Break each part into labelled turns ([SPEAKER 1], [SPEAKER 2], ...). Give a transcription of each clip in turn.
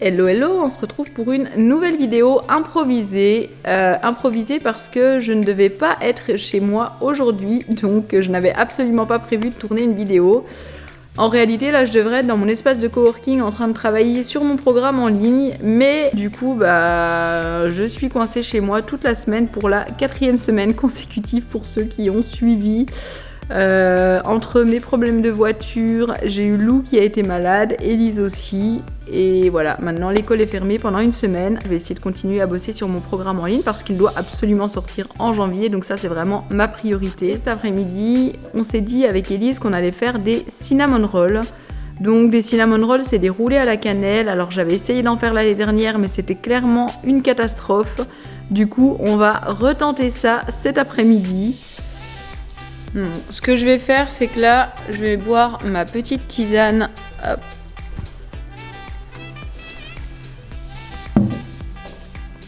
[SPEAKER 1] Hello hello, on se retrouve pour une nouvelle vidéo improvisée. Improvisée parce que je ne devais pas être chez moi aujourd'hui, donc je n'avais absolument pas prévu de tourner une vidéo. En réalité, là, je devrais être dans mon espace de coworking en train de travailler sur mon programme en ligne, mais du coup, je suis coincée chez moi toute la semaine pour la 4e semaine consécutive pour ceux qui ont suivi. Entre mes problèmes de voiture, j'ai eu Lou qui a été malade, Elise aussi, et voilà, maintenant l'école est fermée pendant une semaine. Je vais essayer de continuer à bosser sur mon programme en ligne parce qu'il doit absolument sortir en janvier, donc ça c'est vraiment ma priorité. Cet après-midi, on s'est dit avec Elise qu'on allait faire des cinnamon rolls. Donc des cinnamon rolls, c'est des roulés à la cannelle. Alors j'avais essayé d'en faire l'année dernière, mais c'était clairement une catastrophe. Du coup, on va retenter ça cet après-midi. Ce que je vais faire, c'est que là, je vais boire ma petite tisane. Hop.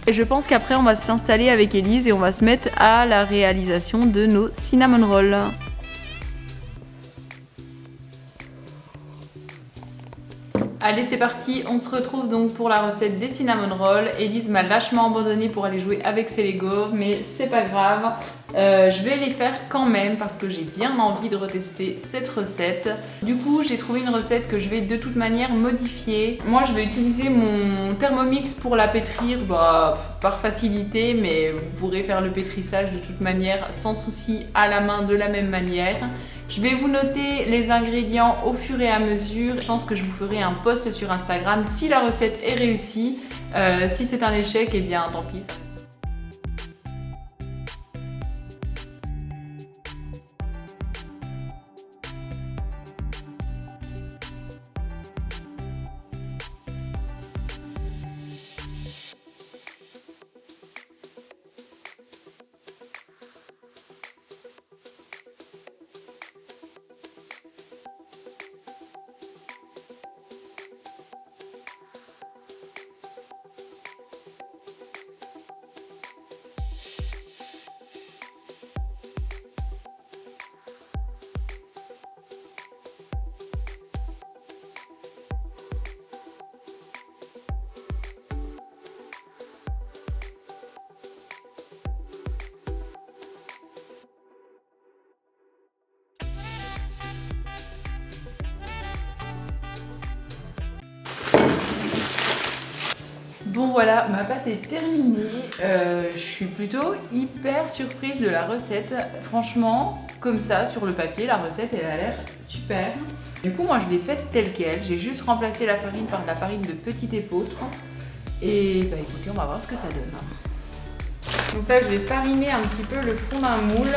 [SPEAKER 1] Et je pense qu'après, on va s'installer avec Elise et on va se mettre à la réalisation de nos cinnamon rolls. Allez, c'est parti, on se retrouve donc pour la recette des cinnamon rolls. Elise m'a lâchement abandonné pour aller jouer avec ses Lego, mais c'est pas grave. Je vais les faire quand même parce que j'ai bien envie de retester cette recette. Du coup, j'ai trouvé une recette que je vais de toute manière modifier. Moi, je vais utiliser mon Thermomix pour la pétrir, par facilité, mais vous pourrez faire le pétrissage de toute manière sans souci à la main de la même manière. Je vais vous noter les ingrédients au fur et à mesure. Je pense que je vous ferai un post sur Instagram si la recette est réussie. Si c'est un échec, eh bien tant pis. Bon voilà, ma pâte est terminée. Je suis plutôt hyper surprise de la recette. Franchement, comme ça, sur le papier, la recette, elle a l'air super. Du coup, moi, je l'ai faite telle qu'elle. J'ai juste remplacé la farine par de la farine de petit épeautre. Et écoutez, on va voir ce que ça donne. Donc là, je vais fariner un petit peu le fond d'un moule.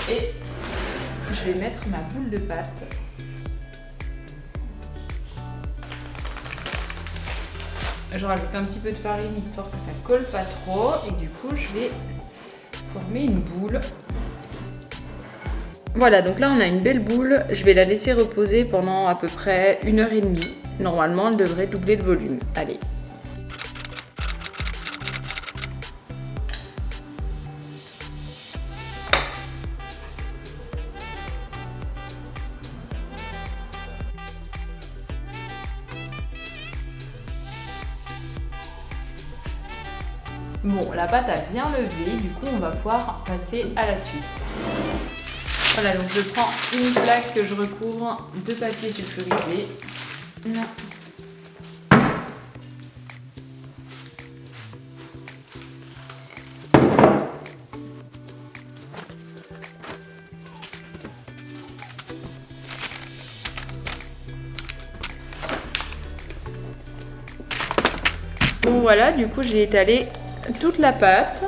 [SPEAKER 1] Et je vais mettre ma boule de pâte. Je rajoute un petit peu de farine histoire que ça colle pas trop et du coup je vais former une boule. Voilà, donc là on a une belle boule, je vais la laisser reposer pendant à peu près 1h30. Normalement elle devrait doubler de volume. Allez. Bon, la pâte a bien levé, du coup on va pouvoir passer à la suite. Voilà, donc je prends une plaque que je recouvre de papier sulfurisé. Là. Bon voilà, du coup j'ai étalé toute la pâte.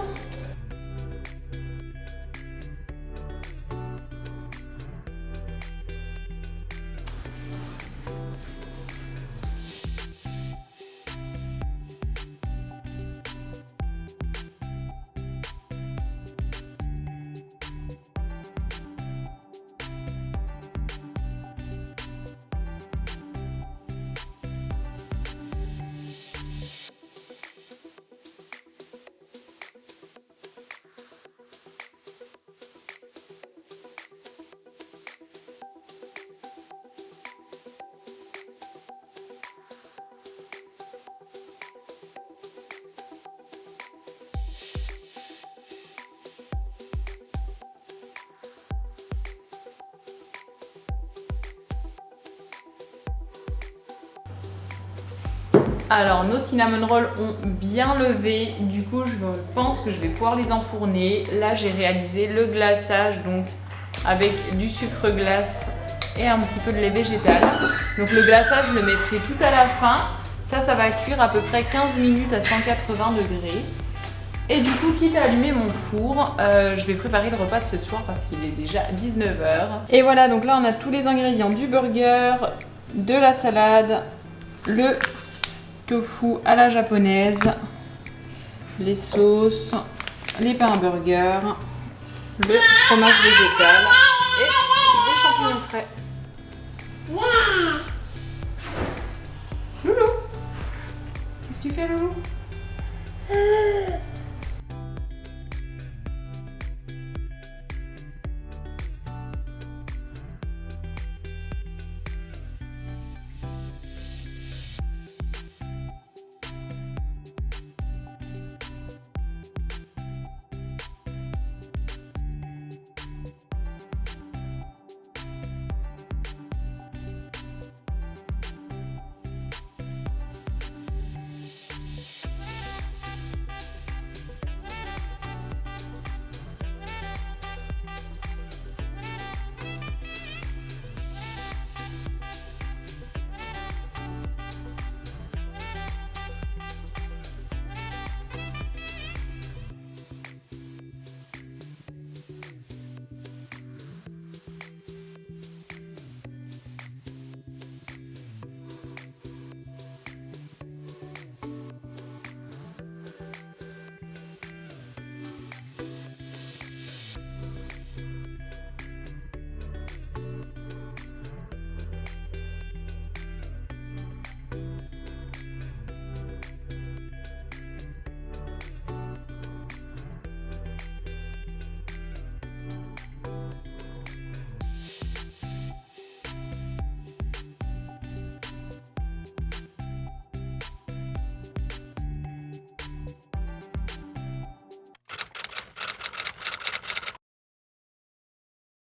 [SPEAKER 1] Alors nos cinnamon rolls ont bien levé, du coup je pense que je vais pouvoir les enfourner. Là j'ai réalisé le glaçage donc avec du sucre glace et un petit peu de lait végétal. Donc le glaçage je le mettrai tout à la fin. Ça va cuire à peu près 15 minutes à 180 degrés. Et du coup, quitte à allumer mon four, je vais préparer le repas de ce soir parce qu'il est déjà 19 h. Et voilà, donc là on a tous les ingrédients du burger, de la salade, le tofu à la japonaise, les sauces, les pains burger, le fromage végétal et les champignons frais. Loulou, qu'est-ce que tu fais, Loulou?